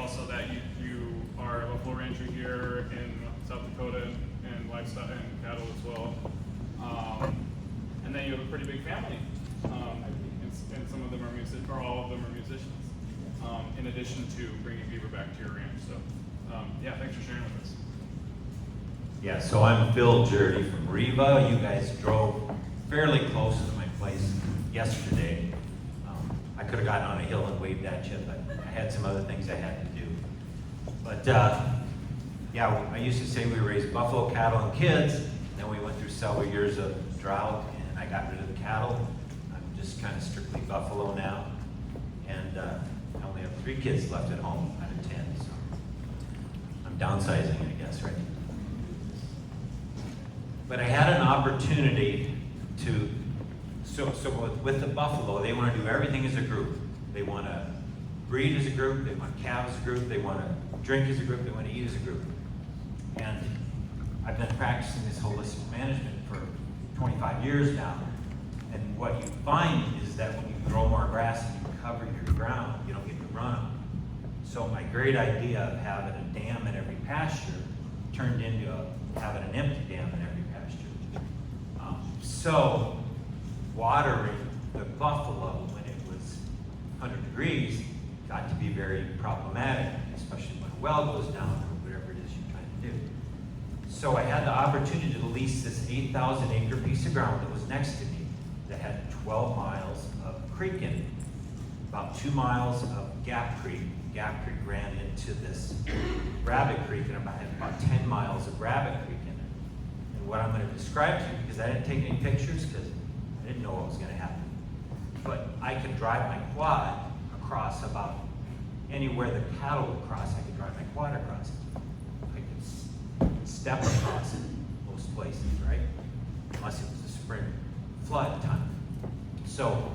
also that you are a buffalo rancher here in South Dakota and livestock and cattle as well. And then you have a pretty big family. And some of them are musicians, or all of them are musicians. In addition to bringing beaver back to your ranch. So, yeah, thanks for sharing with us. Yeah, so I'm Phil Jerde from Riva. You guys drove fairly close to my place yesterday. I could have gotten on a hill and waved at you, but I had some other things I had to do. But yeah, I used to say we raised buffalo, cattle, and kids. And then we went through several years of drought, and I got rid of the cattle. I'm just kind of strictly buffalo now. And I only have 3 kids left at home out of 10, so I'm downsizing, I guess, right? But I had an opportunity to, so with the buffalo, they want to do everything as a group. They want to breed as a group, they want calve as a group, they want to drink as a group, they want to eat as a group. And I've been practicing this holistic management for 25 years now. And what you find is that when you grow more grass and you cover your ground, you don't get to run them. So my great idea of having a dam in every pasture turned into having an empty dam in every pasture. So watering the buffalo when it was 100 degrees got to be very problematic, especially when a well goes down or whatever it is you're trying to do. So I had the opportunity to lease this 8,000 acre piece of ground that was next to me that had 12 miles of creek in it, about 2 miles of Gap Creek. Gap Creek ran into this Rabbit Creek, and I had about 10 miles of Rabbit Creek in it. And what I'm going to describe to you, because I didn't take any pictures because I didn't know what was going to happen, but I could drive my quad across about anywhere the cattle would cross. I could drive my quad across it. I could step across it most places, right? Unless it was a spring flood time. So,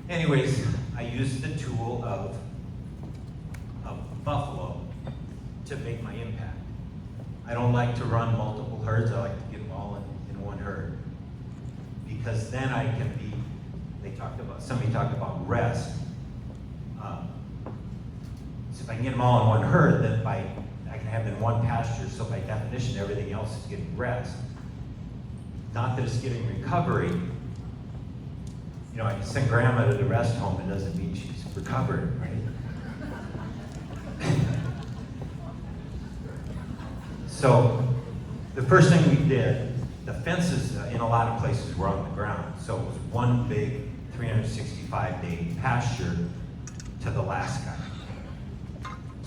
anyways, I used the tool of buffalo to make my impact. I don't like to run multiple herds. I like to get them all in one herd, because then I can be, somebody talked about rest. So if I can get them all in one herd, then I can have them in one pasture, so by definition everything else is getting rest. Not that it's getting recovery. You know, I can send grandma to the rest home, it doesn't mean she's recovered, right? So the first thing we did, the fences in a lot of places were on the ground. So it was one big 365-day pasture to the last guy.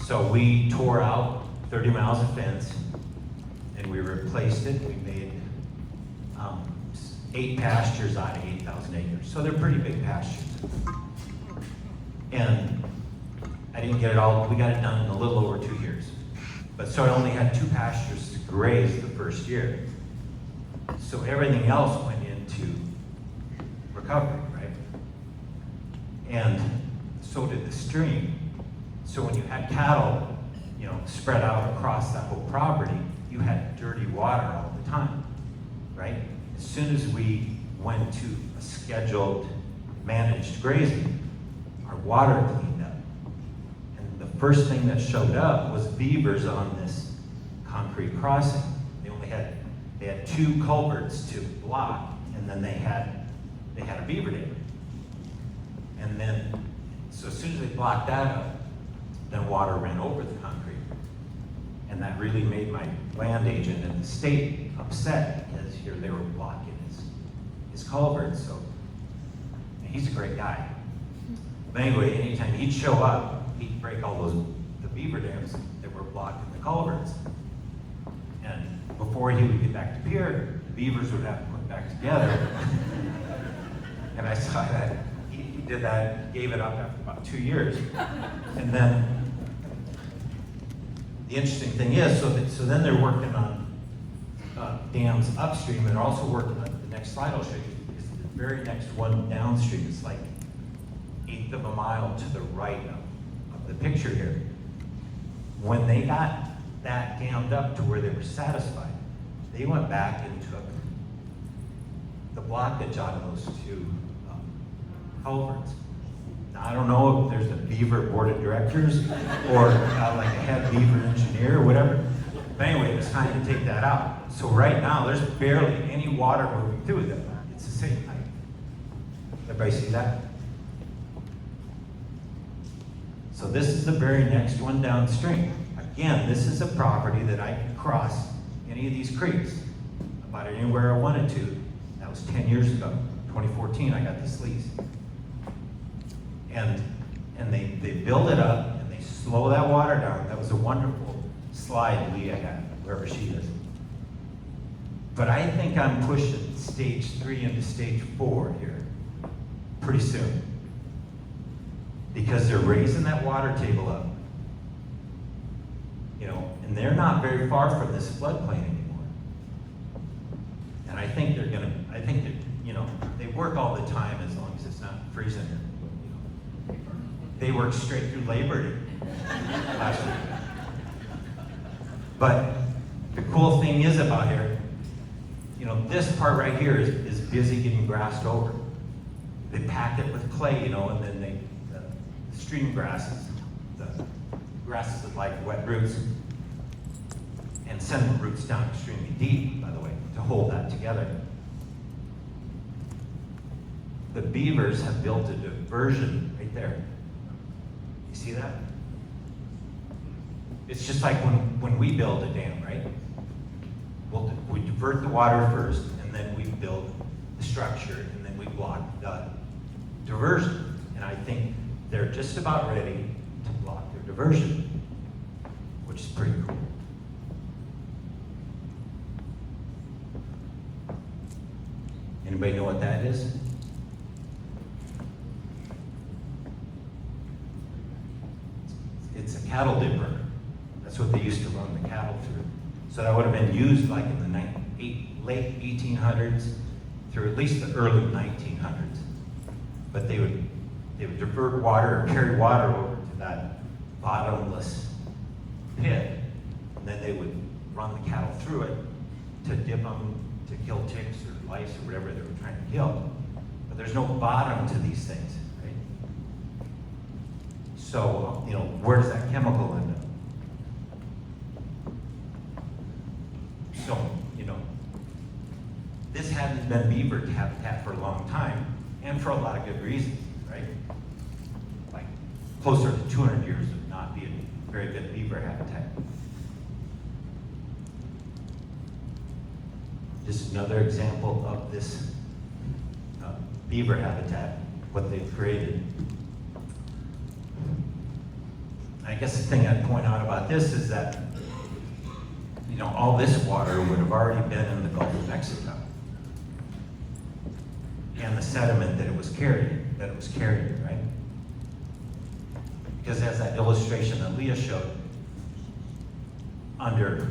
So we tore out 30 miles of fence and we replaced it. We made 8 pastures out of 8,000 acres. So they're pretty big pastures. And I didn't get it all, we got it done in a little over 2 years. But so I only had 2 pastures to graze the first year. So everything else went into recovery, right? And so did the stream. So when you had cattle, you know, spread out across that whole property, you had dirty water all the time, right? As soon as we went to a scheduled, managed grazing, our water cleaned up. And the first thing that showed up was beavers on this concrete crossing. They had 2 culverts to block, and then they had a beaver dam. And then, so as soon as they blocked that up, then water ran over the concrete. And that really made my land agent in the state upset, because here they were blocking his culverts. So, and he's a great guy. But anyway, anytime he'd show up, he'd break all the beaver dams that were blocking the culverts. And before he would get back to pier, the beavers would have to put back together. And I saw that he did that, gave it up after about 2 years. And then the interesting thing is, so then they're working on dams upstream, and they're also working on the next slide I'll show you, is the very next one downstream. It's like 1/8 of a mile to the right of the picture here. When they got that dammed up to where they were satisfied, they went back and took the blockage out of those 2 culverts. I don't know if there's a Beaver board of directors or like a head Beaver engineer or whatever. But anyway, it's time to take that out. So right now, there's barely any water moving through them. It's the same height. Everybody see that? So this is the very next one downstream. Again, this is a property that I can cross any of these creeks about anywhere I wanted to. That was 10 years ago. 2014, I got this lease. And they build it up and they slow that water down. That was a wonderful slide Leah had, wherever she is. But I think I'm pushing stage 3 into stage 4 here pretty soon. Because they're raising that water table up. You know, and they're not very far from this floodplain anymore. And I think they're gonna, you know, they work all the time as long as it's not freezing here. You know, they work straight through Labor Day last week. But the cool thing is about here, you know, this part right here is busy getting grassed over. They pack it with clay, you know, and then the stream grasses, the grasses that like wet roots, and send the roots down extremely deep, by the way, to hold that together. The Beavers have built a diversion right there. You see that? It's just like when we build a dam, right? We divert the water first, and then we build the structure, and then we block the diversion. And I think they're just about ready to block their diversion, which is pretty cool. Anybody know what that is? It's a cattle dipper. That's what they used to run the cattle through. So that would have been used like in the late 1800s through at least the early 1900s. But they would divert water or carry water over to that bottomless pit, and then they would run the cattle through it to dip them to kill ticks or lice or whatever they were trying to kill. But there's no bottom to these things, right? So, you know, where does that chemical end up? So, you know, this hadn't been beaver habitat for a long time, and for a lot of good reasons, right? Like closer to 200 years of not being very good beaver habitat. This is another example of this beaver habitat, what they've created. I guess the thing I'd point out about this is that, you know, all this water would have already been in the Gulf of Mexico. And the sediment that it was carrying, right? Because as that illustration that Leah showed, under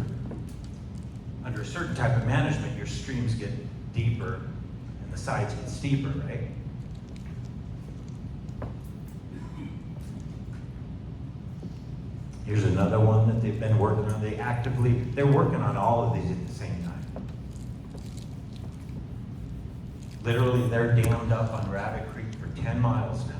a certain type of management, your streams get deeper and the sides get steeper, right? Here's another one that they've been working on. They're working on all of these at the same time. Literally, they're dammed up on Rabbit Creek for 10 miles now.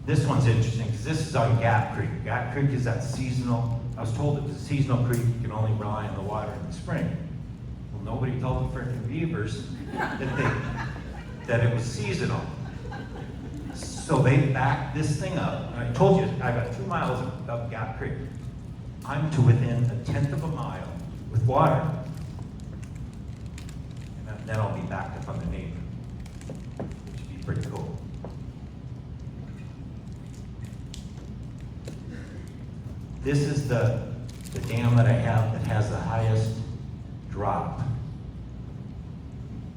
This one's interesting because this is on Gap Creek. Gap Creek is that seasonal, I was told it was a seasonal creek, you can only rely on the water in the spring. Well, nobody told the freaking Beavers that it was seasonal. So they backed this thing up. And I told you, I got 2 miles of Gap Creek. I'm to within 1/10 of a mile with water. And then I'll be backed up on the neighbor, which would be pretty cool. This is the dam that I have that has the highest drop.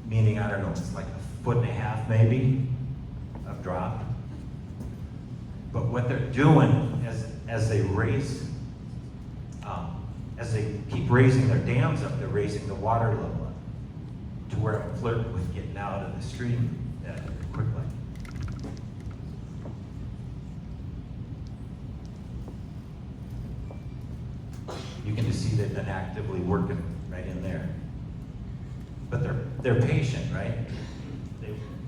Meaning, I don't know, it's like 1.5 feet maybe of drop. But what they're doing as they raise, as they keep raising their dams up, they're raising the water level up to where I'm flirting with getting out of the stream very quickly. You can just see they've been actively working right in there. they're patient, right?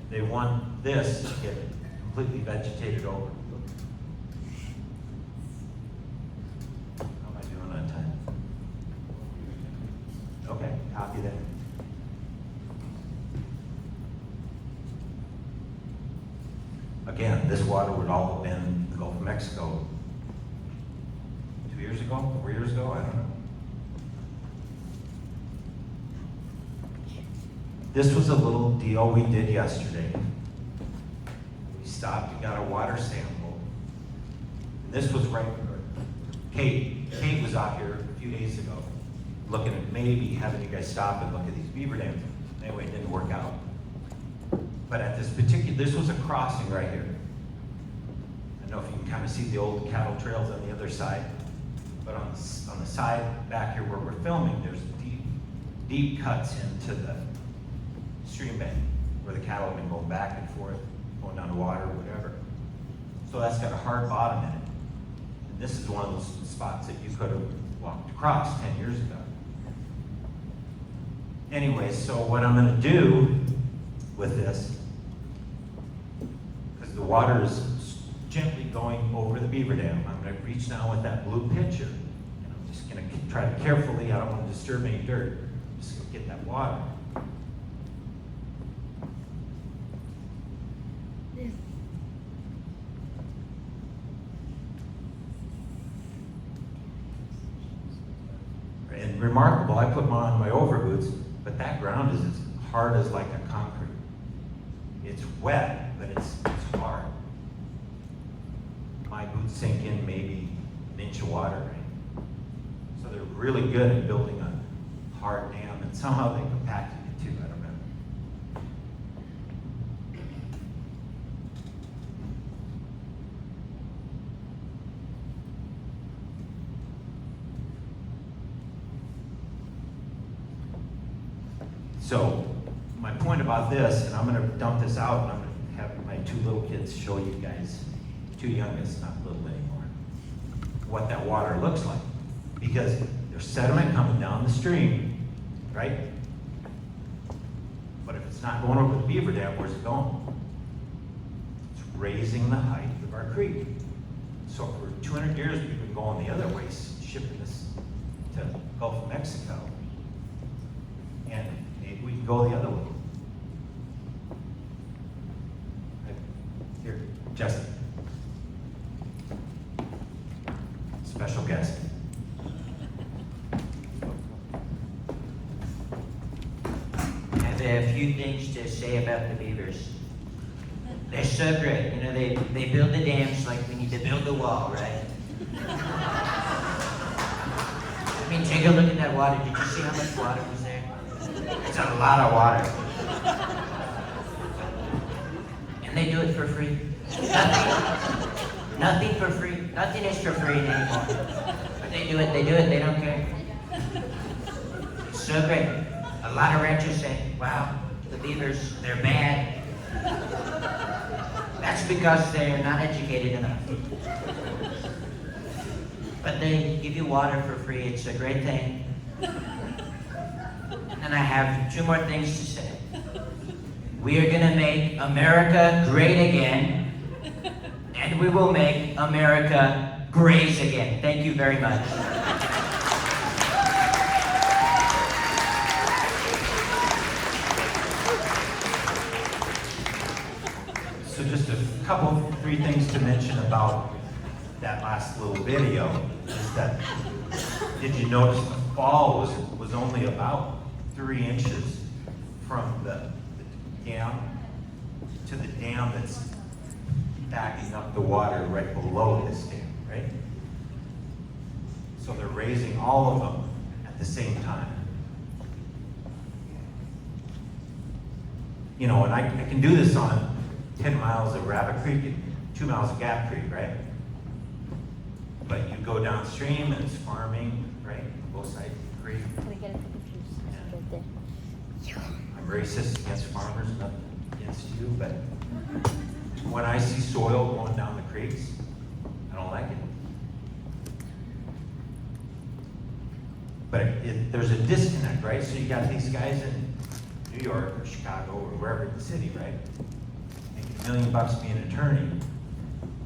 They want this to get completely vegetated over. How am I doing on time? Okay, copy that. Again, this water would all have been the Gulf of Mexico 2 years ago, 4 years ago, I don't know. This was a little deal we did yesterday. We stopped and got a water sample. And this was right, Kate was out here a few days ago, looking at maybe having you guys stop and look at these beaver dams. Anyway, it didn't work out. But at this was a crossing right here. I don't know if you can kind of see the old cattle trails on the other side, but on the side back here where we're filming, there's deep cuts into the stream bed where the cattle have been going back and forth, going down to water or whatever. So that's got a hard bottom in it. And this is one of those spots that you could have walked across 10 years ago. Anyway, so what I'm going to do with this, because the water is gently going over the beaver dam, I'm going to reach down with that blue pitcher, and I'm just going to try to carefully, I don't want to disturb any dirt, I'm just going to get that water. And remarkable, I put on my overboots, but that ground is as hard as like a concrete. It's wet, but it's hard. My boots sink in maybe an inch of water, right? So they're really good at building a hard dam, and somehow they compacted it too, I don't know. So, my point about this, and I'm going to dump this out, and I'm going to have my two little kids show you guys, two youngest, not little anymore, what that water looks like. Because there's sediment coming down the stream, right? But if it's not going over the beaver dam, where's it going? It's raising the height of our creek. So for 200 years, we've been going the other way, shipping this to the Gulf of Mexico. And maybe we can go the other way. Here, Justin. Special guest. I have a few things to say about the beavers. They're so great. You know, they build the dams like we need to build the wall, right? I mean, take a look at that water. Did you see how much water was there? It's a lot of water. And they do it for free. Nothing for free. Nothing is for free anymore. But they do it, they don't care. It's so great. A lot of ranchers say, wow, the beavers, they're bad. That's because they're not educated enough. But they give you water for free. It's a great thing. And I have two more things to say. We are going to make America great again. And we will make America graze again. Thank you very much. So just a couple, three things to mention about that last little video is that, did you notice the fall was only about 3 inches from the dam to the dam that's backing up the water right below this dam, right? So they're raising all of them at the same time. You know, and I can do this on 10 miles of Rabbit Creek and 2 miles of Gap Creek, right? But you go downstream and it's farming, right? Both sides of the creek. Can we get a picture? I'm racist against farmers, nothing against you, but when I see soil going down the creeks, I don't like it. But there's a disconnect, right? So you got these guys in New New York or Chicago or wherever in the city, right? Making $1 million being an attorney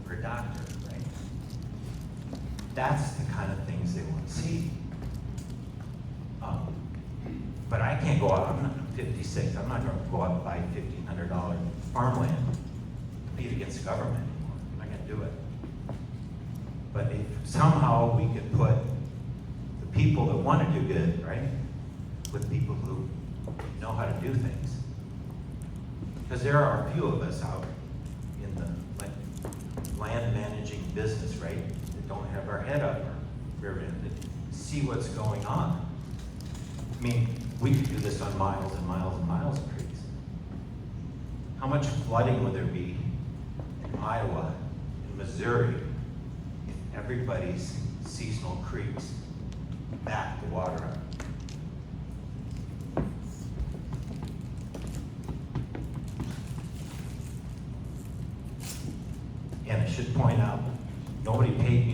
or a doctor, right? That's the kind of things they want to see. But I can't go out, I'm 56, I'm not gonna go out and buy $1,500 farmland, compete against the government anymore, I'm not gonna do it. But if somehow we could put the people that want to do good, right, with people who know how to do things. Because there are a few of us out in the land managing business, right, that don't have our head up our rear end, that see what's going on. I mean, we could do this on miles and miles and miles of creeks. How much flooding would there be in Iowa, in Missouri, if everybody's seasonal creeks back the water up? And I should point out, nobody paid me